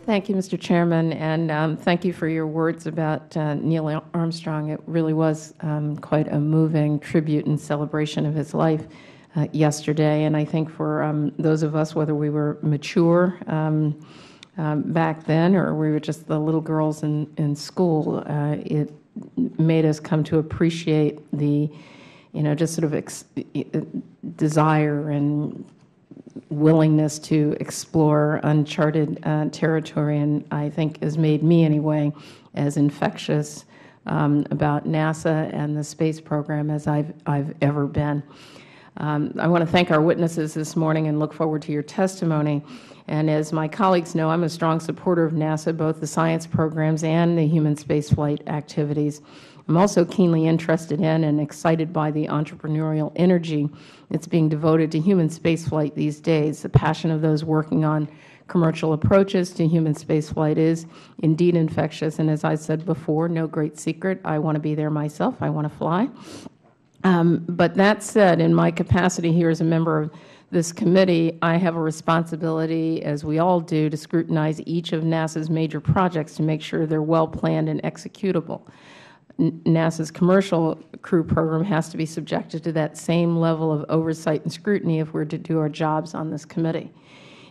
Thank you, Mr. Chairman, and thank you for your words about Neil Armstrong. It really was quite a moving tribute and celebration of his life yesterday. And I think for those of us, whether we were mature back then or we were just the little girls in school, it made us come to appreciate the, just sort of desire and willingness to explore uncharted territory, and I think has made me, anyway, as infectious about NASA and the space program as I've ever been. I want to thank our witnesses this morning and look forward to your testimony. And as my colleagues know, I'm a strong supporter of NASA, both the science programs and the human spaceflight activities. I'm also keenly interested in and excited by the entrepreneurial energy that's being devoted to human spaceflight these days. The passion of those working on commercial approaches to human spaceflight is indeed infectious. And as I said before, no great secret, I want to be there myself. I want to fly. But that said, in my capacity here as a member of this committee, I have a responsibility, as we all do, to scrutinize each of NASA's major projects to make sure they're well planned and executable. NASA's commercial crew program has to be subjected to that same level of oversight and scrutiny if we're to do our jobs on this committee.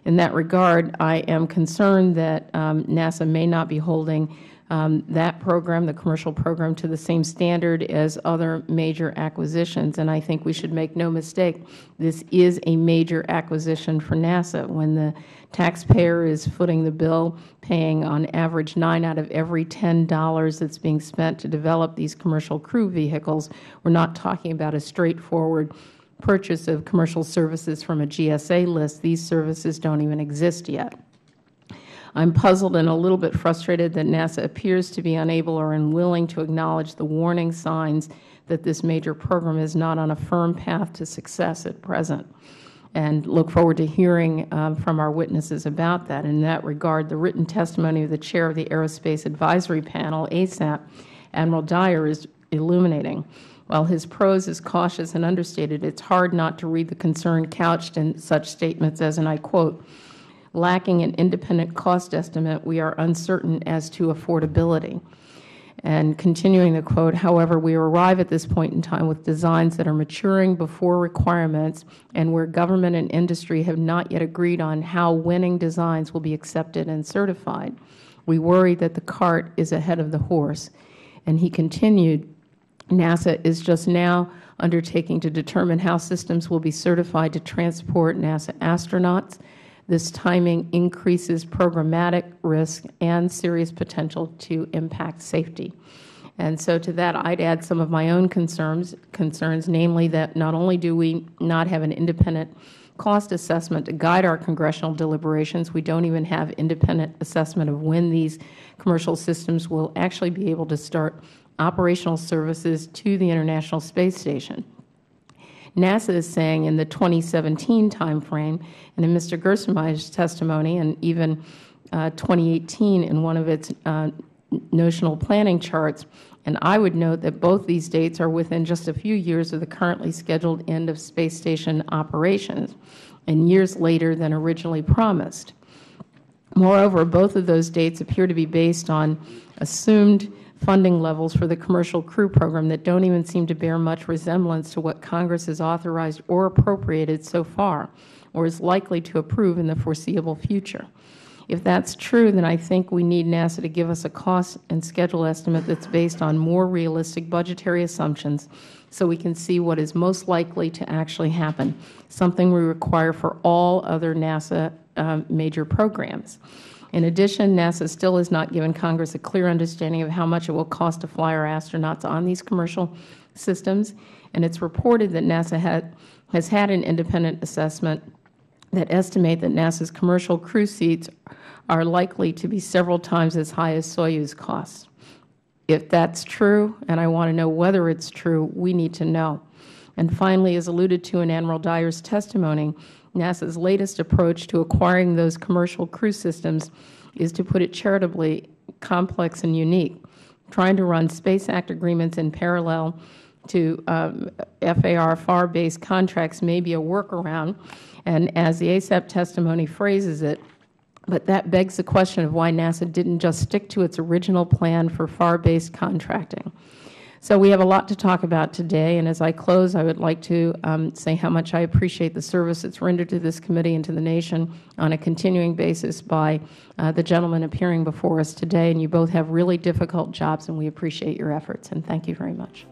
In that regard, I am concerned that NASA may not be holding that program, the commercial program, to the same standard as other major acquisitions. And I think we should make no mistake, this is a major acquisition for NASA. When the taxpayer is footing the bill, paying on average 9 out of every $10 that's being spent to develop these commercial crew vehicles, we're not talking about a straightforward purchase of commercial services from a GSA list. These services don't even exist yet. I'm puzzled and a little bit frustrated that NASA appears to be unable or unwilling to acknowledge the warning signs that this major program is not on a firm path to success at present, and look forward to hearing from our witnesses about that. In that regard, the written testimony of the Chair of the Aerospace Advisory Panel, ASAP, Admiral Dyer, is illuminating. While his prose is cautious and understated, it's hard not to read the concern couched in such statements as, and I quote, "Lacking an independent cost estimate, we are uncertain as to affordability." And continuing the quote, "However, we arrive at this point in time with designs that are maturing before requirements and where government and industry have not yet agreed on how winning designs will be accepted and certified. We worry that the cart is ahead of the horse." And he continued, "NASA is just now undertaking to determine how systems will be certified to transport NASA astronauts. This timing increases programmatic risk and serious potential to impact safety." And so to that, I'd add some of my own concerns, namely that not only do we not have an independent cost assessment to guide our congressional deliberations, we don't even have independent assessment of when these commercial systems will actually be able to start operational services to the International Space Station. NASA is saying in the 2017 timeframe, and in Mr. Gerstenmaier's testimony, and even 2018 in one of its notional planning charts, and I would note that both these dates are within just a few years of the currently scheduled end of space station operations, and years later than originally promised. Moreover, both of those dates appear to be based on assumed funding levels for the commercial crew program that don't even seem to bear much resemblance to what Congress has authorized or appropriated so far, or is likely to approve in the foreseeable future. If that's true, then I think we need NASA to give us a cost and schedule estimate that's based on more realistic budgetary assumptions so we can see what is most likely to actually happen, something we require for all other NASA major programs. In addition, NASA still has not given Congress a clear understanding of how much it will cost to fly our astronauts on these commercial systems, and it's reported that NASA has had an independent assessment that estimate that NASA's commercial crew seats are likely to be several times as high as Soyuz costs. If that's true, and I want to know whether it's true, we need to know. And finally, as alluded to in Admiral Dyer's testimony, NASA's latest approach to acquiring those commercial crew systems is, to put it charitably, complex and unique. Trying to run Space Act agreements in parallel to FAR FAR-based contracts may be a workaround, and as the ASAP testimony phrases it, But that begs the question of why NASA didn't just stick to its original plan for FAR-based contracting. So we have a lot to talk about today, and as I close, I would like to say how much I appreciate the service that's rendered to this committee and to the nation on a continuing basis by the gentleman appearing before us today. And you both have really difficult jobs, and we appreciate your efforts, and thank you very much.